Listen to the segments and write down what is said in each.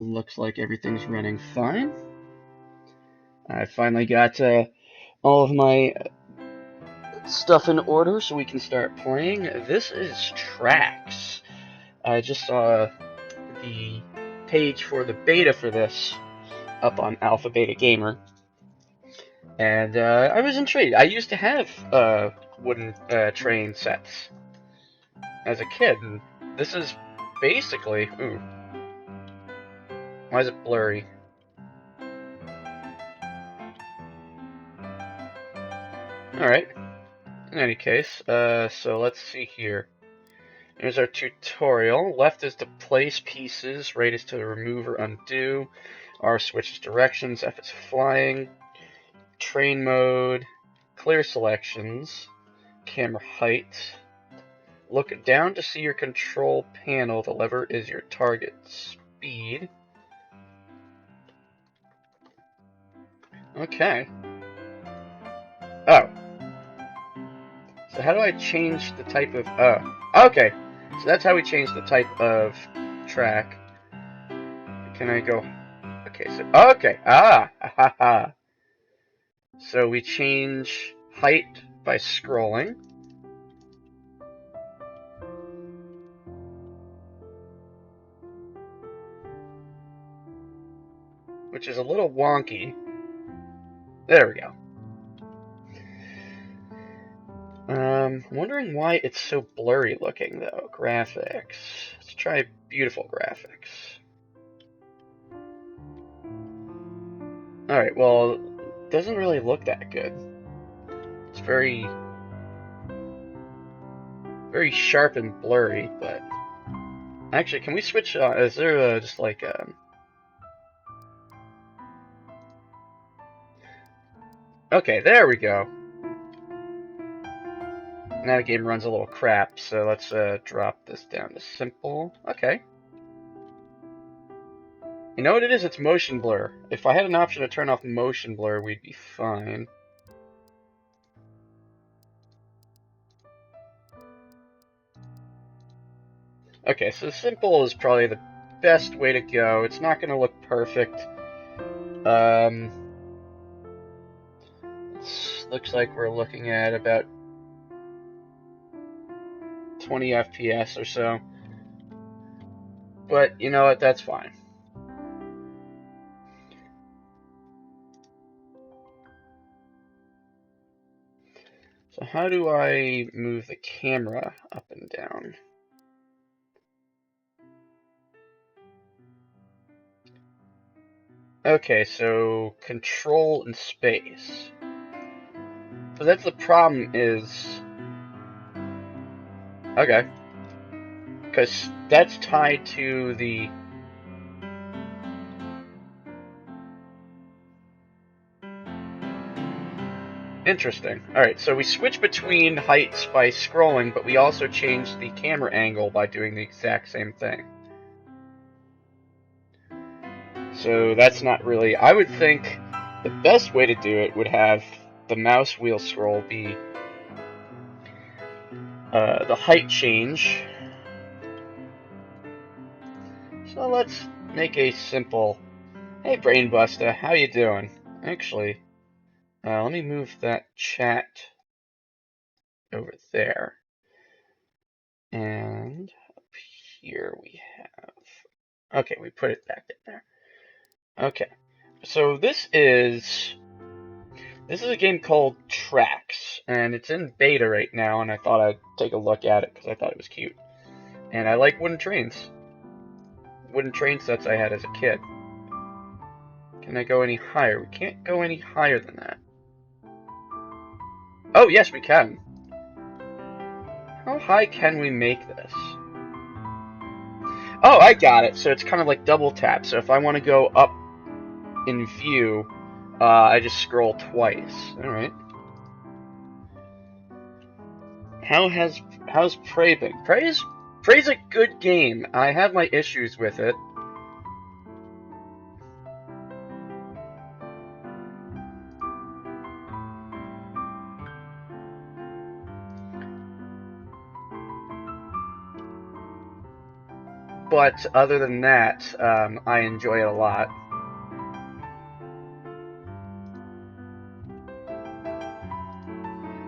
Looks like everything's running fine. I finally got all of my stuff in order so we can start playing. This is Tracks. I just saw the page for the beta for this up on Alpha Beta Gamer, and I was intrigued. I used to have wooden train sets as a kid, and this is basically... Ooh, why is it blurry? Alright, in any case, so let's see here. Here's our tutorial. Left is to place pieces, right is to remove or undo. R switches directions, F is flying. Train mode, clear selections, camera height. Look down to see your control panel. The lever is your target. Speed. Okay. Oh. So how do I change the type of... Oh. Okay. So that's how we change the type of track. Can I go... Okay, so... Okay. Ah! Ha ha. So we change height by scrolling. Which is a little wonky. There we go. Wondering why it's so blurry looking, though. Graphics. Let's try beautiful graphics. Alright, well, it doesn't really look that good. It's very sharp and blurry, but... Actually, can we switch, is there just like, Okay, there we go. Now the game runs a little crap, so let's drop this down to simple. Okay. You know what it is? It's motion blur. If I had an option to turn off motion blur, we'd be fine. Okay, so simple is probably the best way to go. It's not going to look perfect. Looks like we're looking at about 20 FPS or so. But, you know what, that's fine. So how do I move the camera up and down? Okay, so control and space. So that's the problem is... Okay. Because that's tied to the... Interesting. Alright, so we switch between heights by scrolling, but we also change the camera angle by doing the exact same thing. So that's not really... I would think the best way to do it would have the mouse wheel scroll be the height change. So let's make a simple... Hey Brainbuster, how you doing? Actually, let me move that chat over there. And up here we have... Okay, we put it back in there. Okay, so this is a game called Tracks, and it's in beta right now, and I thought I'd take a look at it because I thought it was cute. And I like wooden trains. Wooden train sets I had as a kid. Can I go any higher? We can't go any higher than that. Oh, yes, we can. How high can we make this? Oh, I got it. So it's kind of like double tap. So if I want to go up in view, I just scroll twice. Alright. How's Prey been? Prey's a good game. I have my issues with it. but other than that, I enjoy it a lot.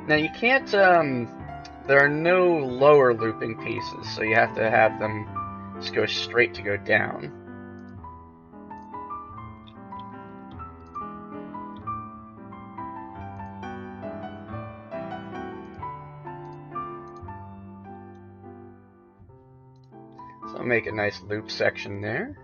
Now you can't, there are no lower looping pieces, so you have to have them just go straight to go down. So I'll make a nice loop section there.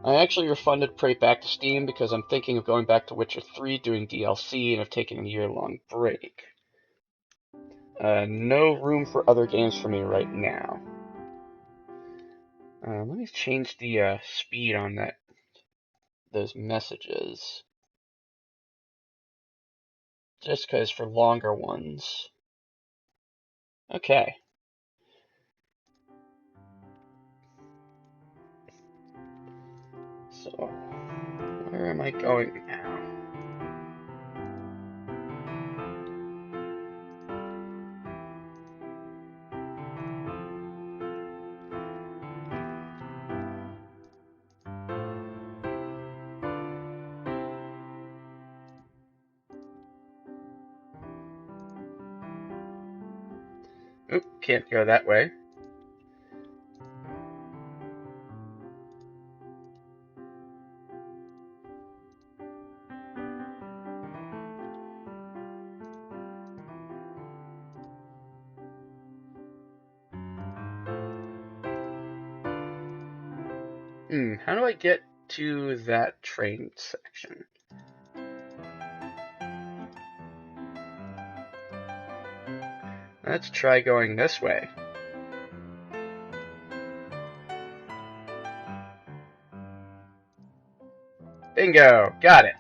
I actually refunded Prey back to Steam because I'm thinking of going back to Witcher 3, doing DLC, and have taken a year-long break. No room for other games for me right now. Let me change the speed on those messages. Just because for longer ones. Okay. So, where am I going now? Oop, can't go that way. How do I get to that train section? Let's try going this way. Bingo! Got it!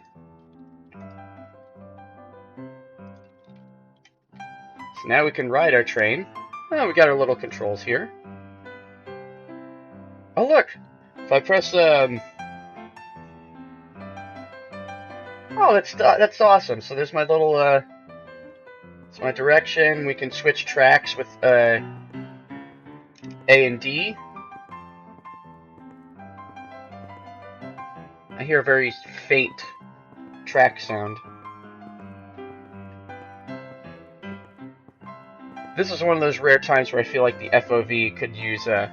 So now we can ride our train. Oh, we got our little controls here. Oh, look! If I press, oh, that's awesome. So there's my little, it's my direction. We can switch tracks with, A and D. I hear a very faint track sound. This is one of those rare times where I feel like the FOV could use a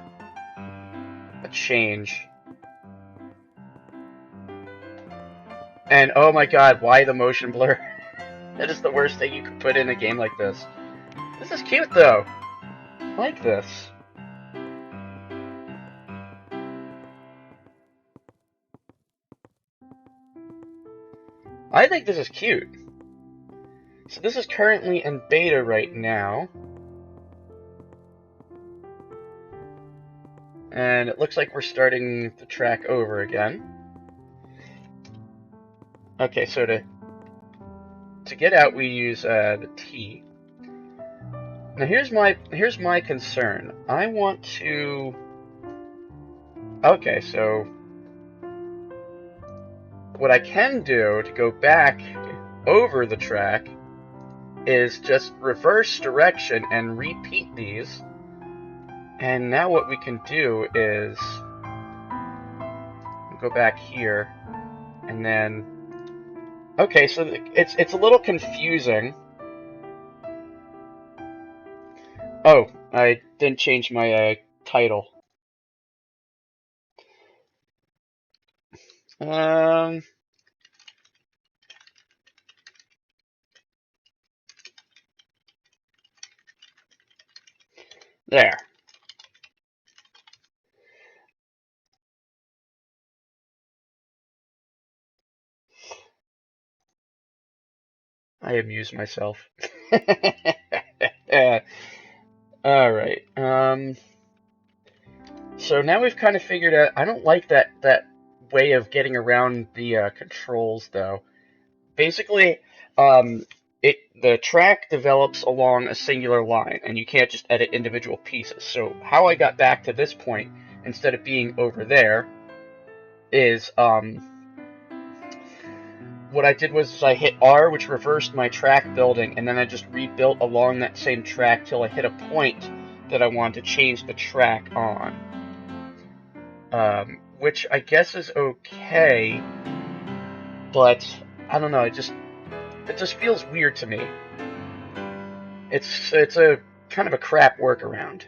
change. And oh my god, why the motion blur? That is the worst thing you could put in a game like this. This is cute though. I like this. I think this is cute. So this is currently in beta right now. And it looks like we're starting the track over again. Okay, so to get out we use the T. Now here's my concern. I want to... Okay, so what I can do to go back over the track is just reverse direction and repeat these. And now what we can do is go back here and then... Okay, so it's a little confusing. Oh, I didn't change my title. There. I amuse myself. Alright, so now we've kind of figured out... I don't like that way of getting around the controls, though. Basically, the track develops along a singular line, and you can't just edit individual pieces. So how I got back to this point, instead of being over there, is, what I did was I hit R, which reversed my track building, and then I just rebuilt along that same track till I hit a point that I wanted to change the track on. Which I guess is okay, but I don't know, it just feels weird to me. It's a kind of a crap workaround.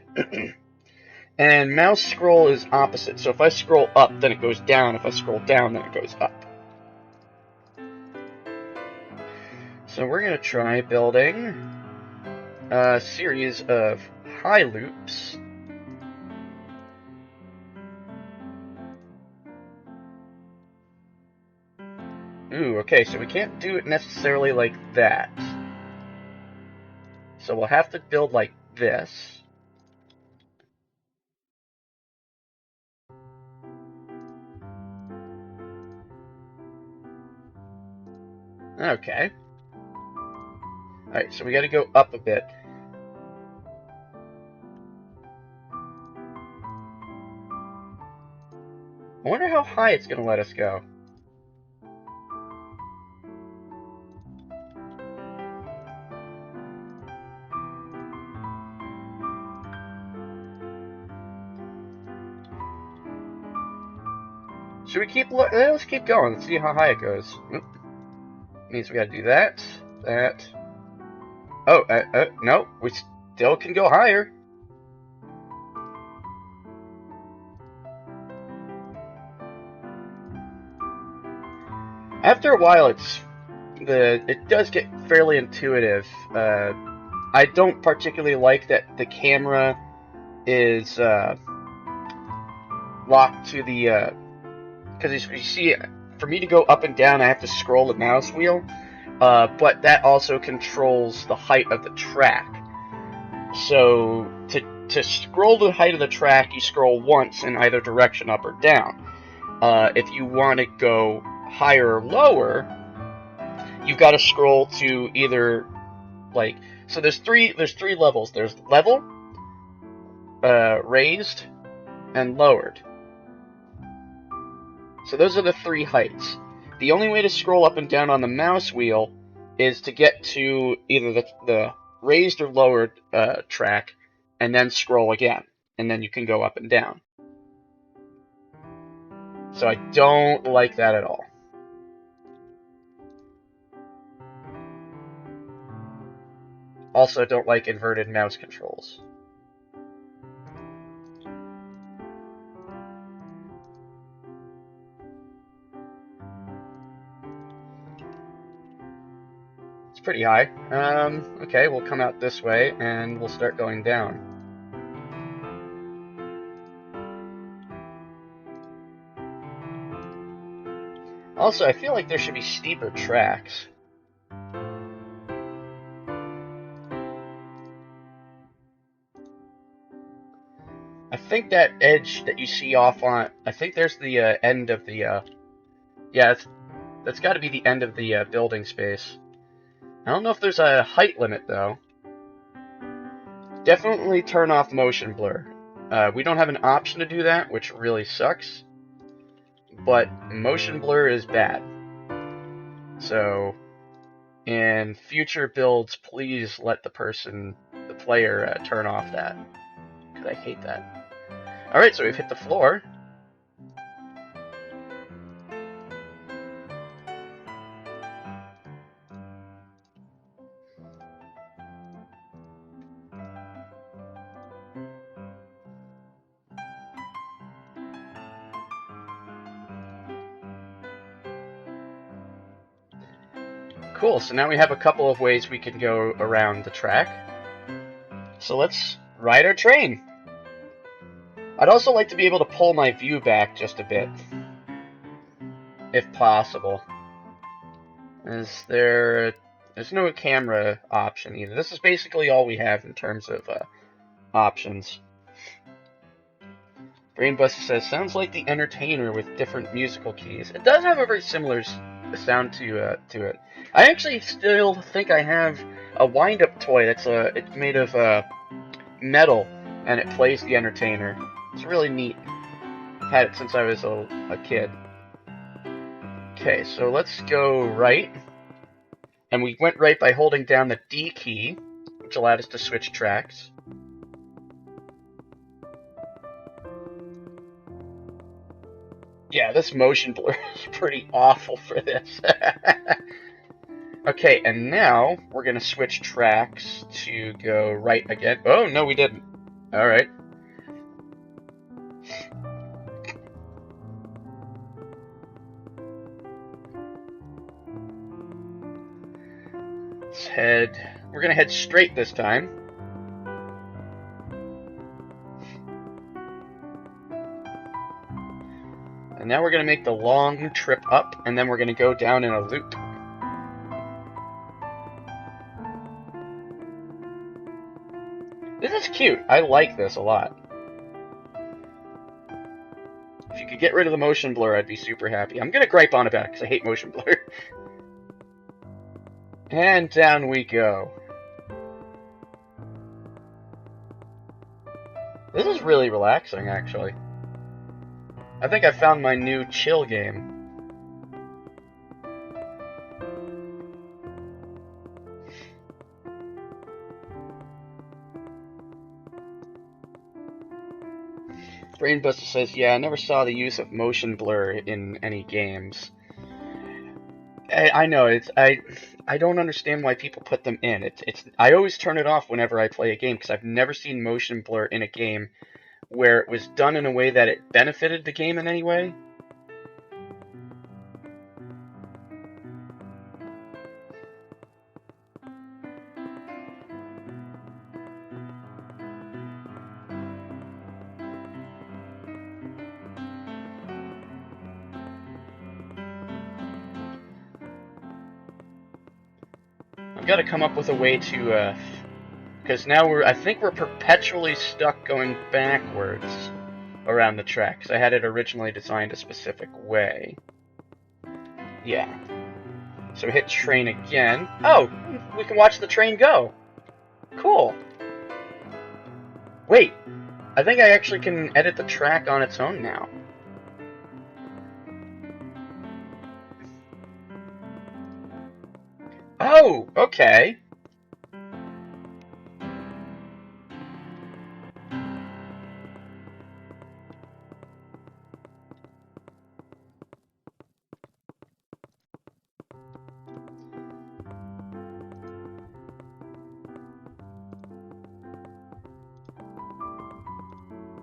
And mouse scroll is opposite, so if I scroll up, then it goes down. If I scroll down, then it goes up. So we're going to try building a series of high loops. Ooh, okay, so we can't do it necessarily like that. So we'll have to build like this. Okay. Alright, so we gotta go up a bit. I wonder how high it's gonna let us go. Should we keep let's keep going. Let's see how high it goes. Oop. Means we gotta do that. Oh, no, we still can go higher. After a while, it does get fairly intuitive. I don't particularly like that the camera is locked to the because you see, for me to go up and down, I have to scroll the mouse wheel, but that also controls the height of the track. So to scroll the height of the track, you scroll once in either direction, up or down. If you want to go higher or lower, you've got to scroll to either so there's three levels. There's level, raised, and lowered. So those are the three heights. The only way to scroll up and down on the mouse wheel is to get to either the raised or lowered track, and then scroll again, and then you can go up and down. So I don't like that at all. Also, don't like inverted mouse controls. It's pretty high. Okay, we'll come out this way, and we'll start going down. Also, I feel like there should be steeper tracks. I think that edge that you see off on, I think there's the end of the, yeah, that's got to be the end of the building space. I don't know if there's a height limit, though. Definitely turn off motion blur. We don't have an option to do that, which really sucks. But motion blur is bad. So, in future builds, please let the player, turn off that. Because I hate that. Alright, so we've hit the floor. Cool, so now we have a couple of ways we can go around the track. So let's ride our train. I'd also like to be able to pull my view back just a bit, if possible. There's no camera option either. This is basically all we have in terms of options. Brainbuster says, sounds like the Entertainer with different musical keys. It does have a very similar sound to it. I actually still think I have a wind-up toy that's it's made of metal, and it plays the Entertainer. It's really neat. I've had it since I was a kid. Okay, so let's go right. And we went right by holding down the D key, which allowed us to switch tracks. Yeah, this motion blur is pretty awful for this. Okay, and now we're going to switch tracks to go right again. Oh, no, we didn't. Alright. Let's head... We're going to head straight this time. And now we're going to make the long trip up, and then we're going to go down in a loop. This is cute. I like this a lot. If you could get rid of the motion blur, I'd be super happy. I'm going to gripe on about it because I hate motion blur. And down we go. This is really relaxing, actually. I think I found my new chill game. Brainbuster says, yeah, I never saw the use of motion blur in any games. I know, I don't understand why people put them in. I always turn it off whenever I play a game, because I've never seen motion blur in a game where it was done in a way that it benefited the game in any way. I've got to come up with a way to, because now I think we're perpetually stuck going backwards around the track, because I had it originally designed a specific way. Yeah. So hit train again. Oh, we can watch the train go. Cool. Wait, I think I actually can edit the track on its own now. Oh, okay.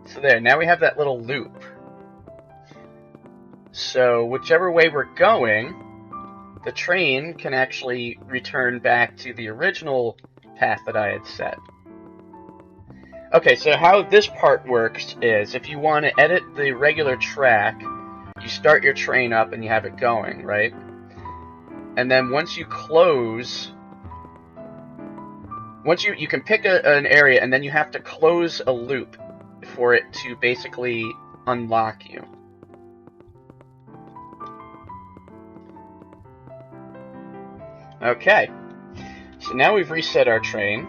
So there, now we have that little loop. So whichever way we're going, the train can actually return back to the original path that I had set. Okay, so how this part works is if you want to edit the regular track, you start your train up and you have it going, right? And then once you close... you can pick an area and then you have to close a loop for it to basically unlock you. Okay, so now we've reset our train.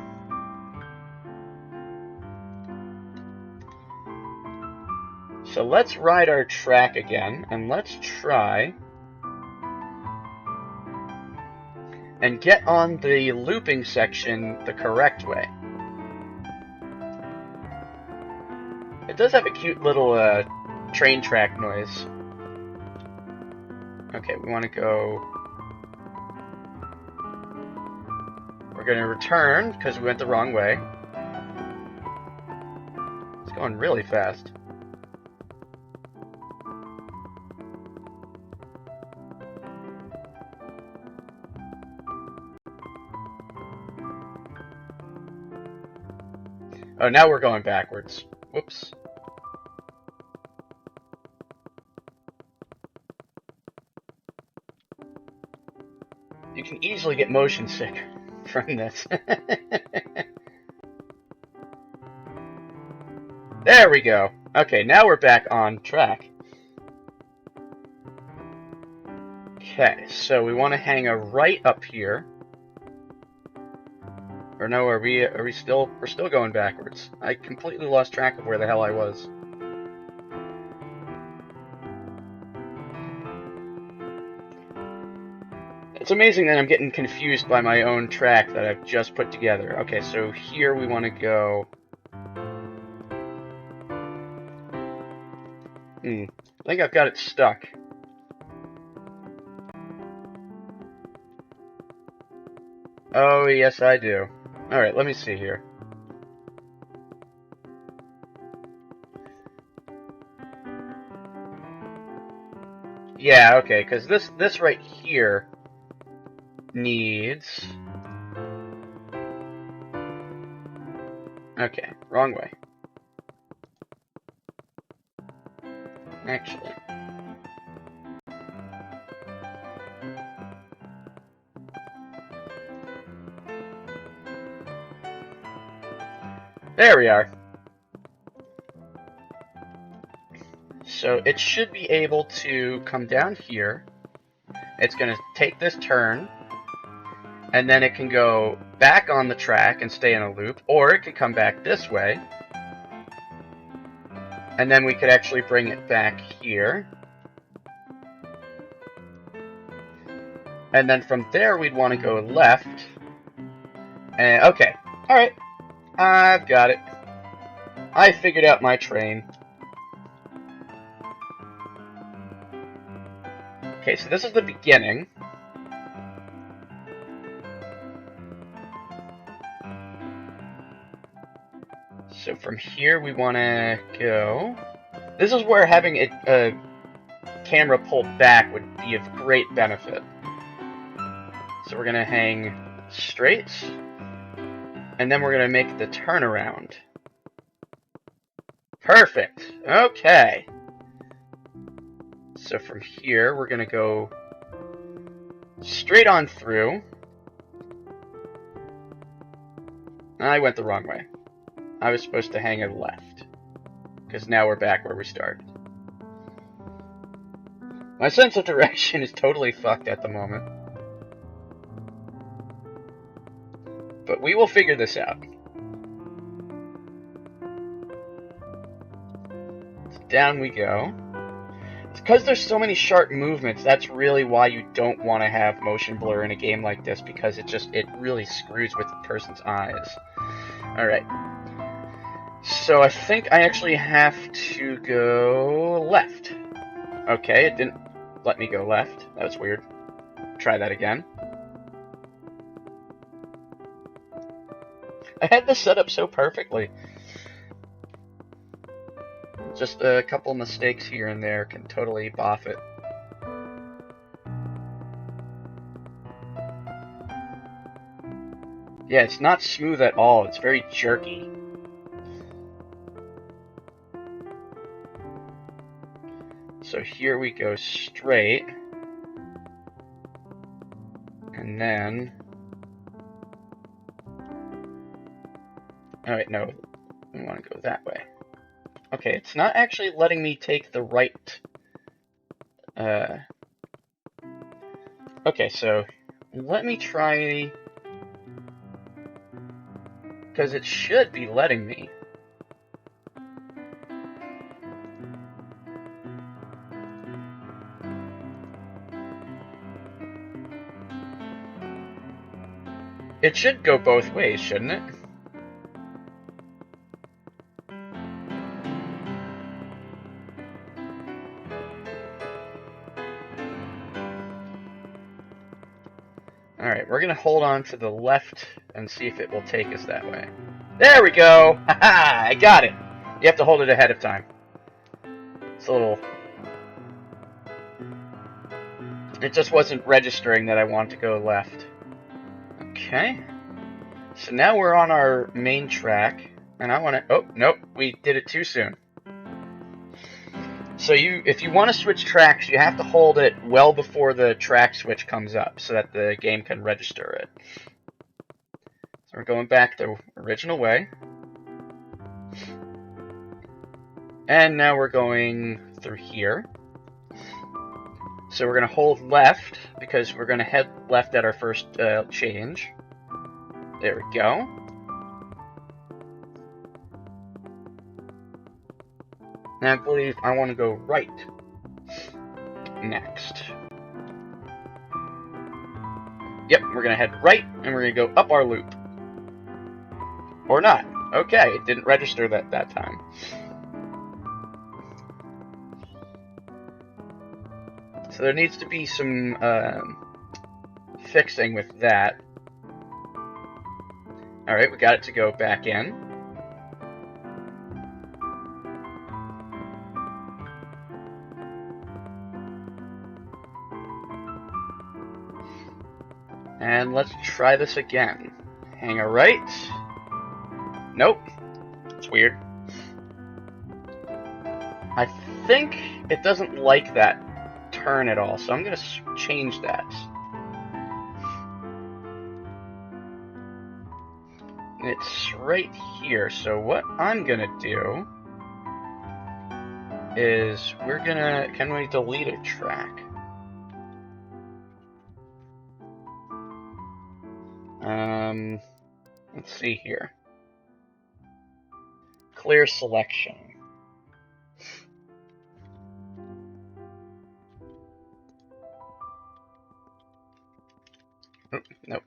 So let's ride our track again, and let's try and get on the looping section the correct way. It does have a cute little train track noise. Okay, we want to go... We're going to return, because we went the wrong way. It's going really fast. Oh, now we're going backwards. Whoops. You can easily get motion sick from this. There we go. Okay, now we're back on track. Okay, so we want to hang a right up here. Or no, we're still going backwards. I completely lost track of where the hell I was. It's amazing that I'm getting confused by my own track that I've just put together. Okay, so here we want to go... I think I've got it stuck. Oh, yes, I do. Alright, let me see here. Yeah, okay, because this right here needs... Okay, wrong way. Actually. There we are. So it should be able to come down here. It's going to take this turn, and then it can go back on the track and stay in a loop, or it could come back this way, and then we could actually bring it back here. And then from there, we'd want to go left. And, okay, alright, I've got it. I figured out my train. Okay, so this is the beginning. So from here we want to go... This is where having a camera pulled back would be of great benefit. So we're going to hang straight, and then we're going to make the turnaround. Perfect! Okay. So from here, we're going to go straight on through. I went the wrong way. I was supposed to hang it left, because now we're back where we started. My sense of direction is totally fucked at the moment. But we will figure this out. So down we go. Because there's so many sharp movements, that's really why you don't want to have motion blur in a game like this, because it really screws with the person's eyes. Alright. So I think I actually have to go left. Okay, it didn't let me go left. That was weird. Try that again. I had this set up so perfectly. Just a couple mistakes here and there can totally boff it. Yeah, it's not smooth at all. It's very jerky. So here we go straight. And then... Oh wait, no. We want to go that way. Okay, it's not actually letting me take the right... Okay, so let me try... Because it should be letting me. It should go both ways, shouldn't it? Alright, we're going to hold on to the left and see if it will take us that way. There we go! Haha! I got it! You have to hold it ahead of time. It's a little... It just wasn't registering that I want to go left. Okay. So now we're on our main track, and I want to... Oh, nope, we did it too soon. So if you want to switch tracks, you have to hold it well before the track switch comes up, so that the game can register it. So we're going back the original way. And now we're going through here. So we're going to hold left, because we're going to head left at our first change. There we go. Now I believe I want to go right next. Yep, we're gonna head right, and we're gonna go up our loop. Or not. Okay, it didn't register that time. So there needs to be some fixing with that. Alright, we got it to go back in. And let's try this again. Hang a right. Nope. It's weird. I think it doesn't like that turn at all, so I'm going to change that. It's right here, so what I'm going to do is we're going to... Can we delete a track? Let's see here. Clear selection. Oh, nope.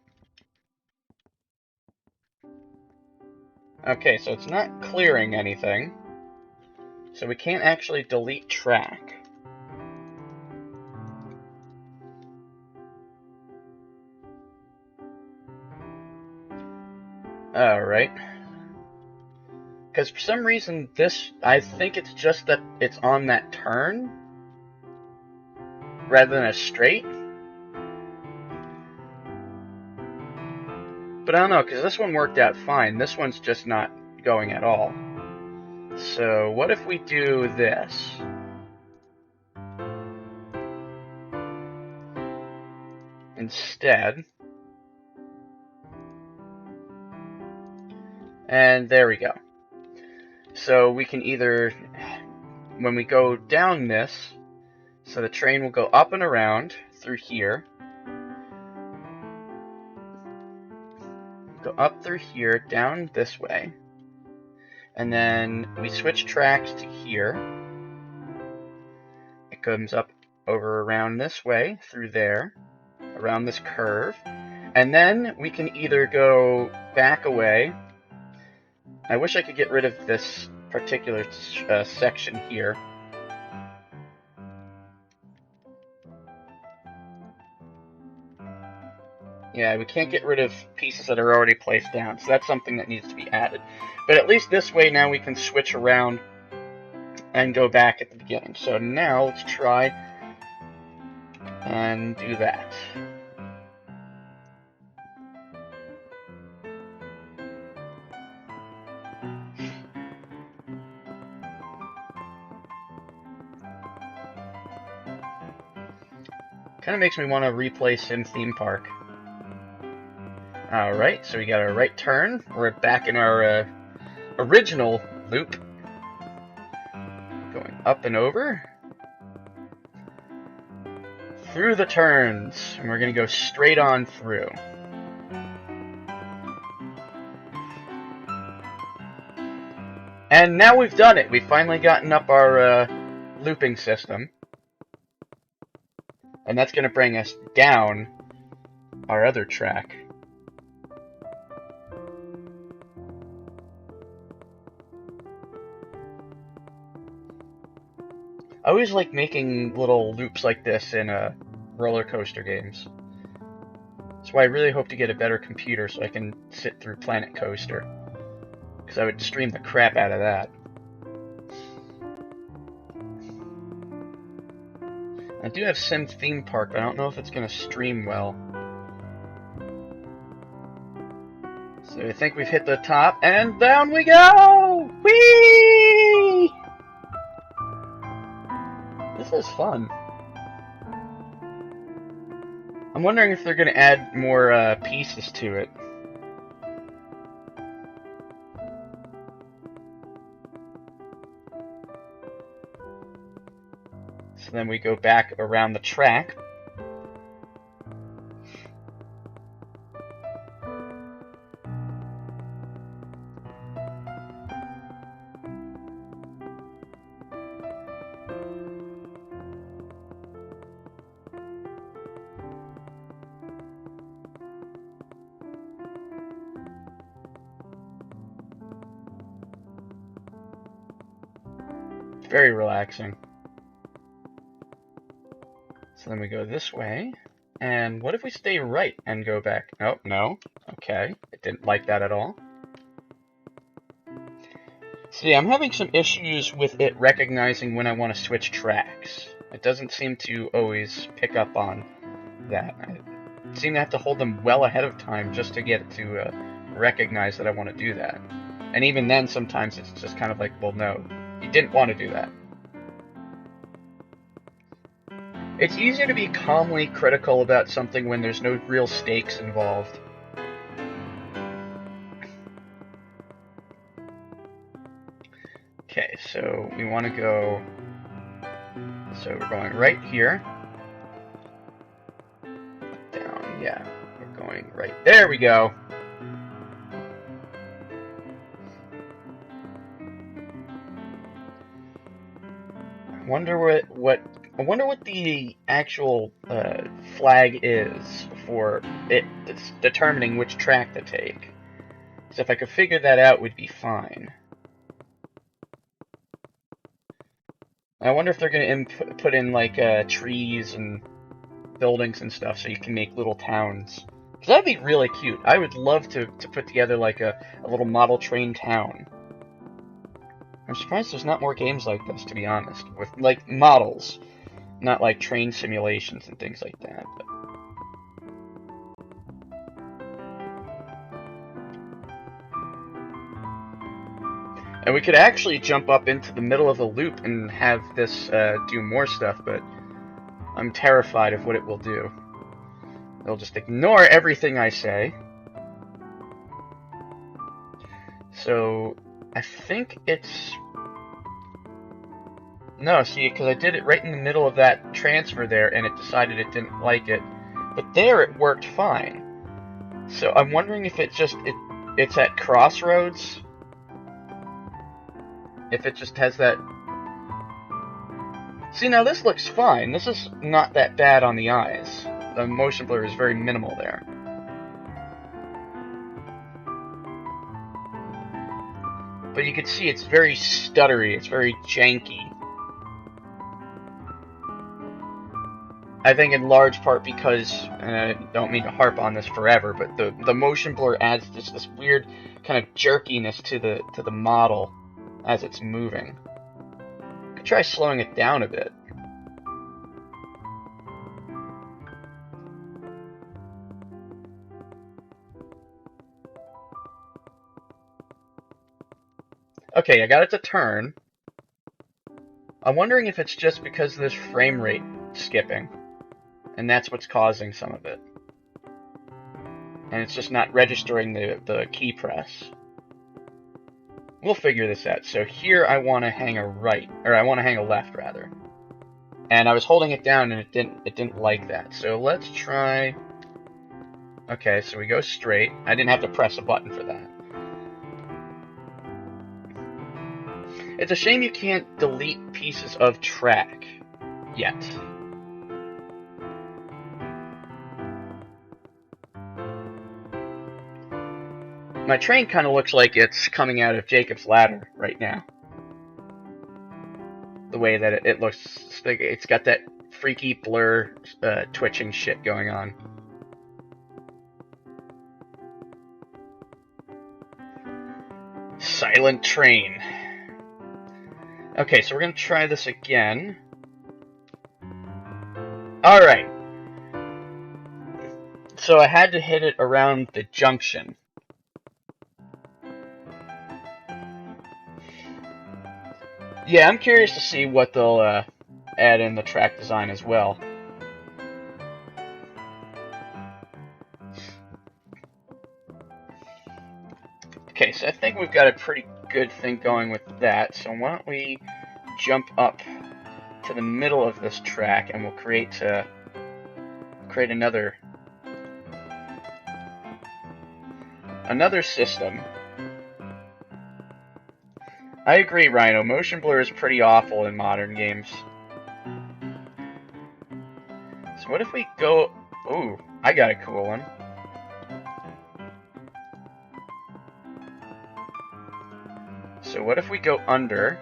Okay, so it's not clearing anything. So we can't actually delete track. Alright. Because for some reason this, I think it's just that it's on that turn rather than a straight. But I don't know, because this one worked out fine. This one's just not going at all. So what if we do this? Instead. And there we go. So we can either, when we go down this, so the train will go up and around through here. Go up through here, down this way. And then we switch tracks to here. It comes up over around this way, through there, around this curve. And then we can either go back away. I wish I could get rid of this particular section here. Yeah, we can't get rid of pieces that are already placed down, so that's something that needs to be added. But at least this way now we can switch around and go back at the beginning. So now let's try and do that. Kind of makes me want to replay Sim Theme Park. Alright, so we got our right turn. We're back in our original loop. Going up and over. Through the turns. And we're going to go straight on through. And now we've done it. We've finally gotten up our looping system. And that's going to bring us down our other track. I always like making little loops like this in roller coaster games. That's why I really hope to get a better computer so I can sit through Planet Coaster. Because I would stream the crap out of that. I do have Sim Theme Park, but I don't know if it's going to stream well. So I think we've hit the top, and down we go! Whee! This is fun. I'm wondering if they're going to add more pieces to it. So then we go back around the track. very relaxing. So then we go this way. And what if we stay right and go back? Oh, no. Okay. It didn't like that at all. See, I'm having some issues with it recognizing when I want to switch tracks. It doesn't seem to always pick up on that. I seem to have to hold them well ahead of time just to get it to recognize that I want to do that. And even then, sometimes it's just kind of like, well, no, you didn't want to do that. It's easier to be calmly critical about something when there's no real stakes involved. Okay, so we want to go... So we're going right here. Down, yeah. We're going right... There we go! I wonder what the actual flag is for it determining which track to take. So if I could figure that out, we'd be fine. I wonder if they're going to put in like trees and buildings and stuff so you can make little towns. Because that'd be really cute. I would love to put together like a little model train town. I'm surprised there's not more games like this, to be honest. With like models, not like train simulations and things like that. But... And we could actually jump up into the middle of the loop and have this do more stuff, but I'm terrified of what it will do. It'll just ignore everything I say. So, I think it's... No, see, because I did it right in the middle of that transfer there, and it decided it didn't like it. But there it worked fine. So I'm wondering if it's at crossroads. If it just has that... See, now this looks fine. This is not that bad on the eyes. The motion blur is very minimal there. But you can see it's very stuttery, it's very janky. I think in large part because, and I don't mean to harp on this forever, but the motion blur adds just this weird kind of jerkiness to the model as it's moving. Could try slowing it down a bit. Okay, I got it to turn. I'm wondering if it's just because of this frame rate skipping. And that's what's causing some of it. And it's just not registering the key press. We'll figure this out. So here I want to hang a right, or I want to hang a left rather. And I was holding it down and it didn't like that. So let's try... Okay, so we go straight. I didn't have to press a button for that. It's a shame you can't delete pieces of track yet. My train kind of looks like it's coming out of Jacob's Ladder right now. The way that it looks, it's got that freaky blur twitching shit going on. Silent train. Okay, so we're going to try this again. Alright. So I had to hit it around the junction. Yeah, I'm curious to see what they'll add in the track design as well. Okay, so I think we've got a pretty good thing going with that. So why don't we jump up to the middle of this track and we'll create another system. I agree, Rhino. Motion blur is pretty awful in modern games. So what if we go... Ooh, I got a cool one. So what if we go under...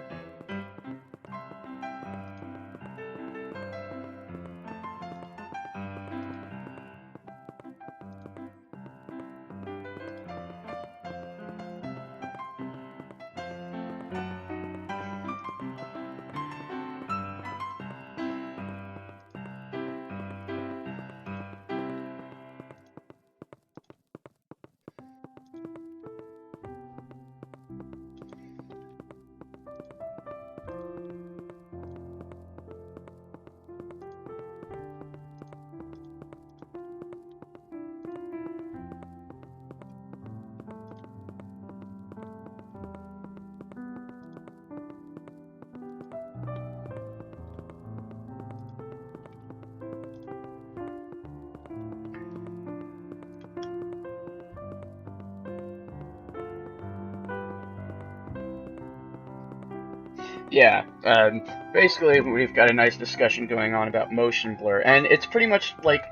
Yeah, basically we've got a nice discussion going on about motion blur, and it's pretty much like,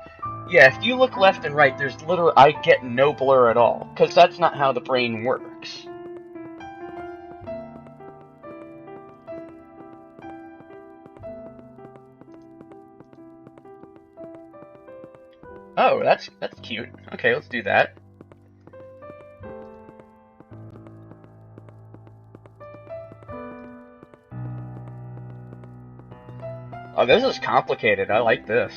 yeah, if you look left and right, there's literally, I get no blur at all, because that's not how the brain works. Oh, that's cute. Okay, let's do that. Oh, this is complicated. I like this.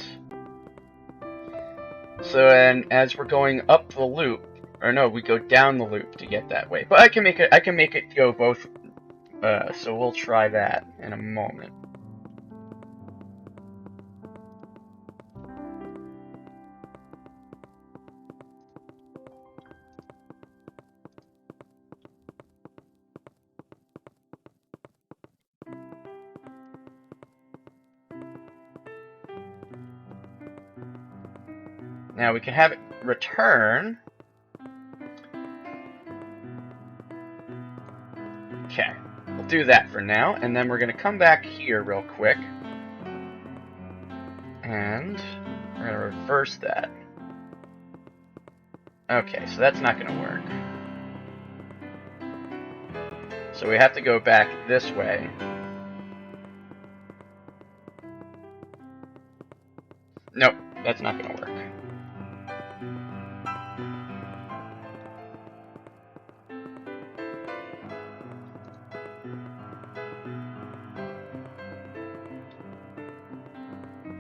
So, and as we're going up the loop, or no, we go down the loop to get that way. But I can make it go both. So we'll try that in a moment. Now we can have it return. Okay, we'll do that for now, and then we're going to come back here real quick. And we're going to reverse that. Okay, so that's not going to work. So we have to go back this way. Nope, that's not going to work.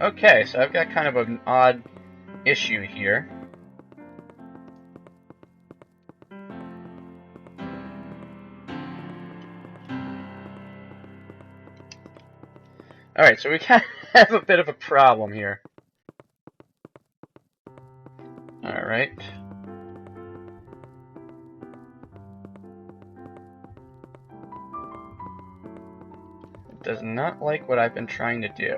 Okay, so I've got kind of an odd issue here. Alright, so we kind of have a bit of a problem here. Alright. It does not like what I've been trying to do.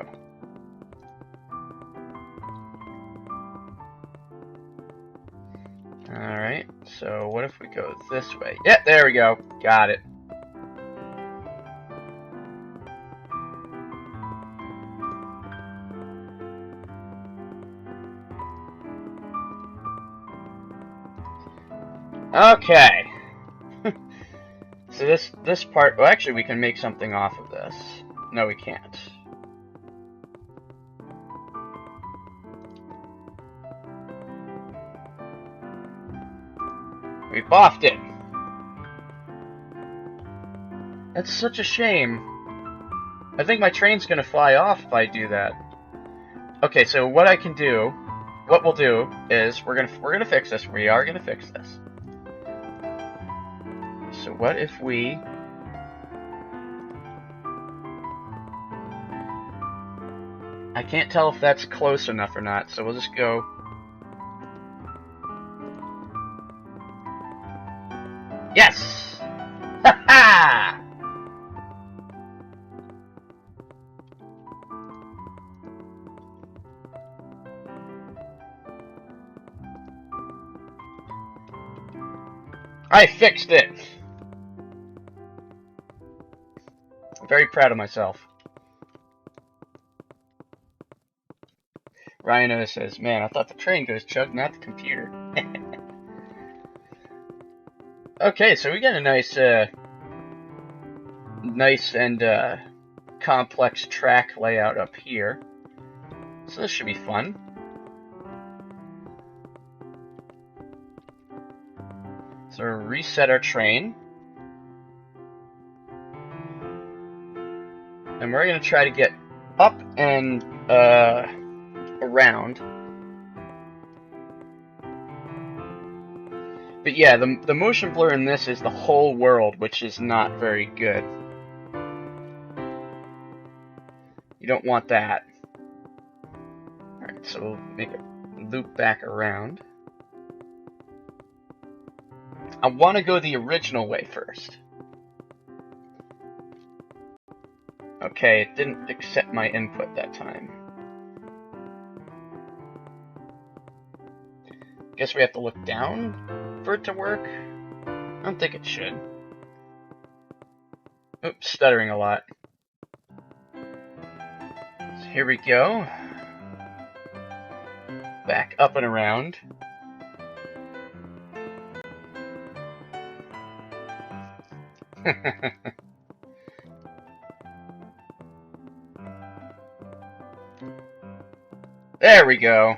Alright, so what if we go this way? Yeah, there we go. Got it. Okay. So this part, well, actually we can make something off of this. No, we can't. We boffed it. That's such a shame. I think my train's gonna fly off if I do that. Okay, so what I can do, what we'll do is we're gonna fix this. We are gonna fix this. So what if we I can't tell if that's close enough or not, so we'll just go. Yes! Ha ha! I fixed it! I'm very proud of myself. Rhino says, man, I thought the train goes chug, not the computer. Okay, so we got a nice and complex track layout up here. So this should be fun. So we'll reset our train. And we're going to try to get up and around. But yeah, the motion blur in this is the whole world, which is not very good. You don't want that. Alright, so we'll make a loop back around. I want to go the original way first. Okay, it didn't accept my input that time. Guess we have to look down for it to work? I don't think it should. Oops, stuttering a lot. Here we go. Back up and around. There we go.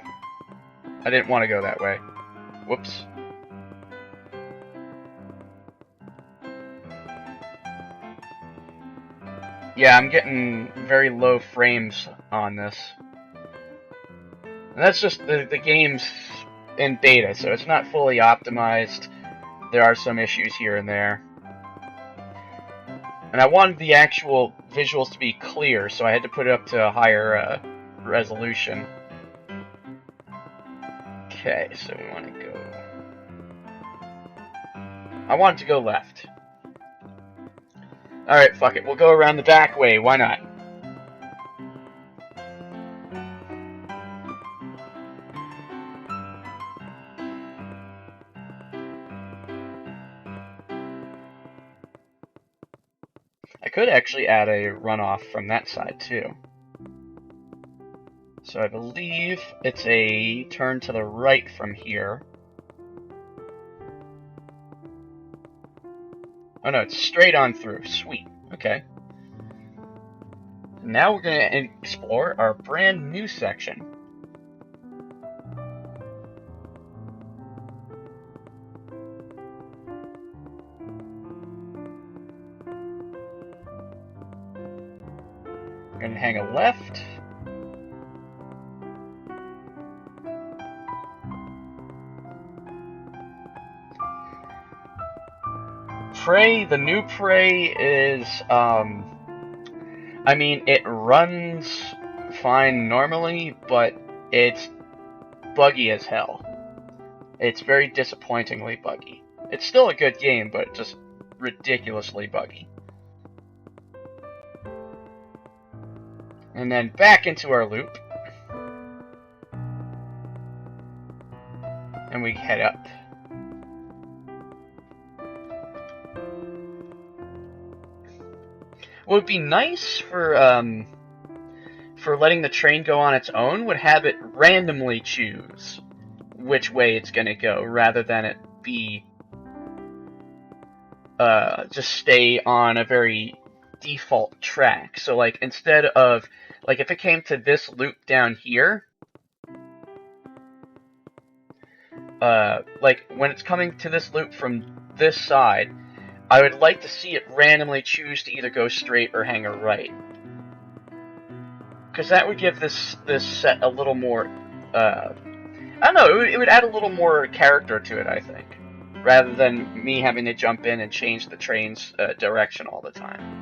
I didn't want to go that way. Whoops. Yeah, I'm getting very low frames on this. And that's just the game's in beta, so it's not fully optimized. There are some issues here and there. And I wanted the actual visuals to be clear, so I had to put it up to a higher resolution. Okay, so we want to go... I want it to go left. Alright, fuck it. We'll go around the back way. Why not? I could actually add a runoff from that side, too. So I believe it's a turn to the right from here. Oh no, it's straight on through. Sweet. Okay. Now we're going to explore our brand new section. We're going to hang a left. Prey, the new Prey is, I mean, it runs fine normally, but it's buggy as hell. It's very disappointingly buggy. It's still a good game, but just ridiculously buggy. And then back into our loop. And we head up. What would be nice for letting the train go on its own would have it randomly choose which way it's gonna go, rather than it be just stay on a very default track. So like instead of like if it came to this loop down here, like when it's coming to this loop from this side, I would like to see it randomly choose to either go straight or hang a right. Because that would give this set a little more, I don't know, it would add a little more character to it, I think. Rather than me having to jump in and change the train's direction all the time.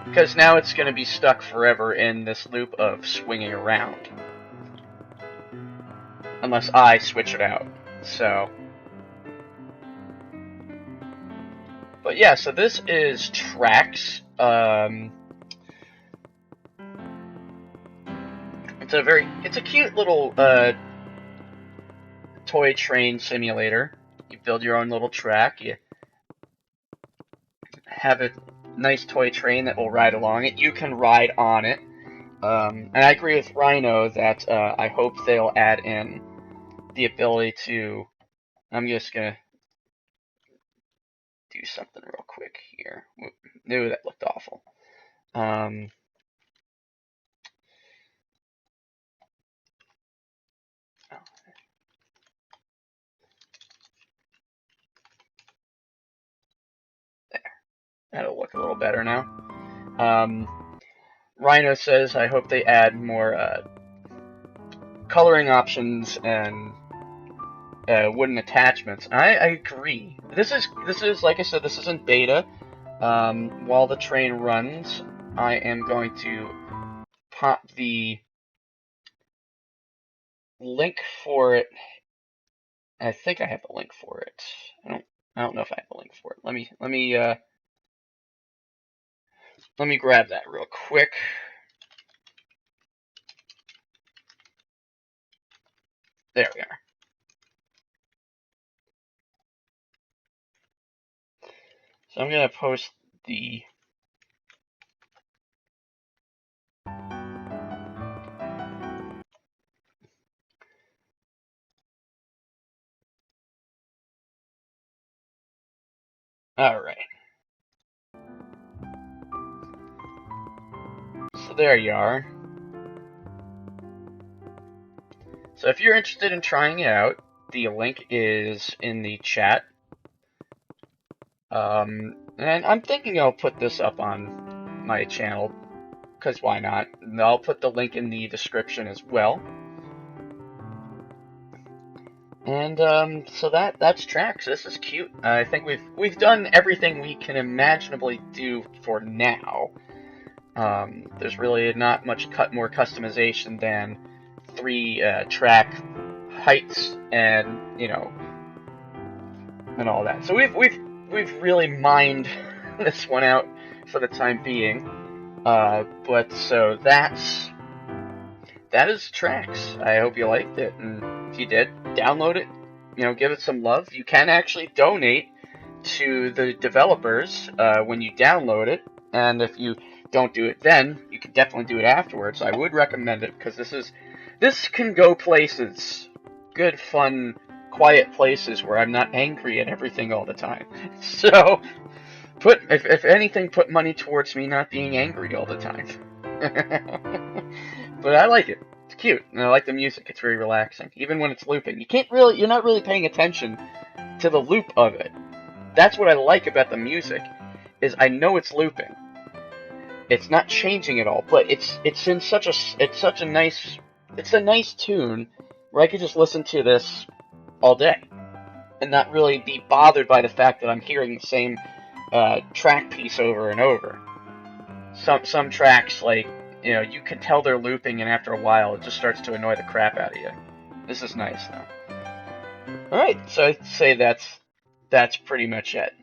Because now it's going to be stuck forever in this loop of swinging around. Unless I switch it out. So. But yeah, so this is Tracks. It's a cute little toy train simulator. You build your own little track. You have a nice toy train that will ride along it. You can ride on it. And I agree with Rhino that I hope they'll add in the ability to... I'm just gonna do something real quick here. Ooh, that looked awful. There. That'll look a little better now. Rhino says, I hope they add more coloring options and wooden attachments. I agree. This is like I said, this isn't beta. While the train runs, I am going to pop the link for it. I think I have a link for it. I don't know if I have a link for it. Let me grab that real quick. There we are. So I'm going to post the... Alright. So there you are. So if you're interested in trying it out, the link is in the chat. And I'm thinking I'll put this up on my channel, because why not? And I'll put the link in the description as well. And so that's Tracks. This is cute. I think we've done everything we can imaginably do for now. There's really not much more customization than 3 track heights and and all that. So we've really mined this one out for the time being. But so that is Tracks. I hope you liked it, and if you did, download it. Give it some love. You can actually donate to the developers when you download it, and if you don't do it then, you can definitely do it afterwards. I would recommend it because this can go places, good, fun, quiet places where I'm not angry at everything all the time. So, if anything, put money towards me not being angry all the time. But I like it. It's cute, and I like the music. It's very relaxing, even when it's looping. You're not really paying attention to the loop of it. That's what I like about the music, is I know it's looping. It's not changing at all, but it's a nice tune where I could just listen to this all day and not really be bothered by the fact that I'm hearing the same track piece over and over. Some tracks, like, you can tell they're looping, and after a while it just starts to annoy the crap out of you. This is nice though. Alright, so I'd say that's pretty much it.